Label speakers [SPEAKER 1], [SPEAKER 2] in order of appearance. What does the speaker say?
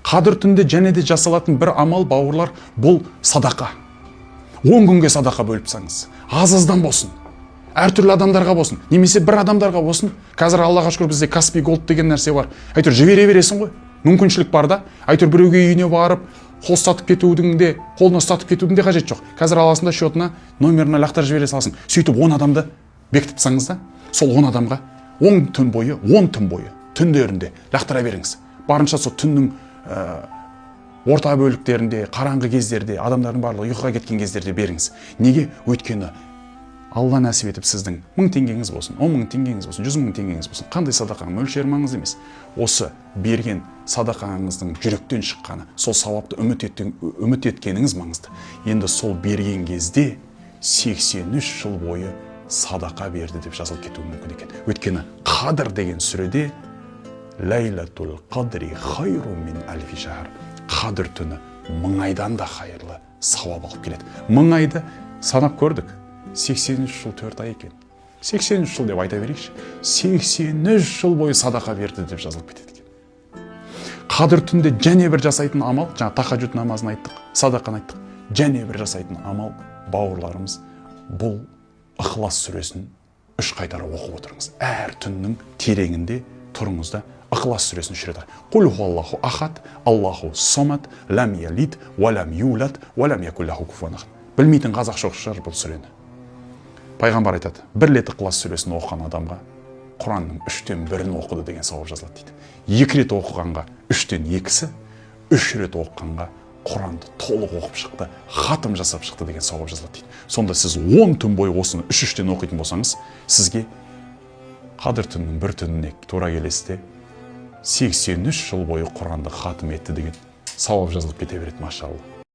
[SPEAKER 1] Қадір түнде және де жасалатын бір амал, бауырлар, бұл садақа. 10 күнге садақа бөліп саңыз, аз-аздан болсын, әртүрлі адамдарға болсын, немесе бір адамдарға болсын. Қазір Аллаға шүкір бізде Каспий Голд деген нәрсе бар. Әйтеуір жібере бересің ғой. Мүмкіншілік бар да. Әйтеуір біреуге үйіне барып, қолына ұстатып кетудің де қажет жоқ. Қазір аласында счетына, номеріне лақтар жібере саласың. Сөйтіп 10 адамды бекітіп саңыз да, сол 10 адамға 10 түн бойы түндерінде лақтыра беріңіз. Барынша сол түннің орта бөліктерінде, қараңғы кездерде, адамдардың барлығы ұйқыға кеткен кездерде беріңіз. Неге? Өйткені Алла нәсіп етіп сіздің 1000 теңгеңіз болсын, 10 000 теңгеңіз болсын, 100 000 теңгеңіз болсын, қандай садақаң мөлшері маңызды емес. Осы берген садақаңыздың жүректен шыққаны, сол сауапты үміт еткеніңіз маңызды. Енді сол берген кезде 83 жыл бойы садақа берді деп жазылып кетуі мүмкін екен. Өйткені Қадыр деген сүреде Ләйләтул қадри хайру мин альфи шахр. Қадір түні 1000 айдан да хайырлы сауап алып келеді. 1000 айды санап көрдік. 83 жыл 4 ай екен. 83 жыл деп айта берейікші. 83 жыл бойы садақа берді деп жазылып кетеді екен. Қадір түнде және бір жасайтын амал, жаңа тахаджуд намазын айттық, садақаны айттық. Және бір жасайтын амал, бауырларымыз, бұл Ықылас сүресін 3 қайтара оқып отырыңыз. Әр түннің тереңінде тұрыңыз да Ықылас сүресін 3 рет. Құл хуаллаху ахад, Аллаху самад, лам ялид, ва лам юлад, ва лам якул лаху куфуан ахад. Білмейтін қазақ жоқ шығар бұл сүрені. Пайғамбар айтады, бір рет Ықылас сүресін оқыған адамға Құранның 1/3 оқыды деген сауап жазылады дейді. 2 рет оқығанға 2/3, 3 рет оқығанға Құранды толық оқып шықты, хатым жасап шықты деген сауап жазылады дейді. Сонда сіз 10 түн бойы осыны 3/3 оқитын болсаңыз, сізге Қадір түннің бір түніне тура келесіде 83 жыл бойы Құранды хатым етті деген сауап жазылып кете береді, машалла.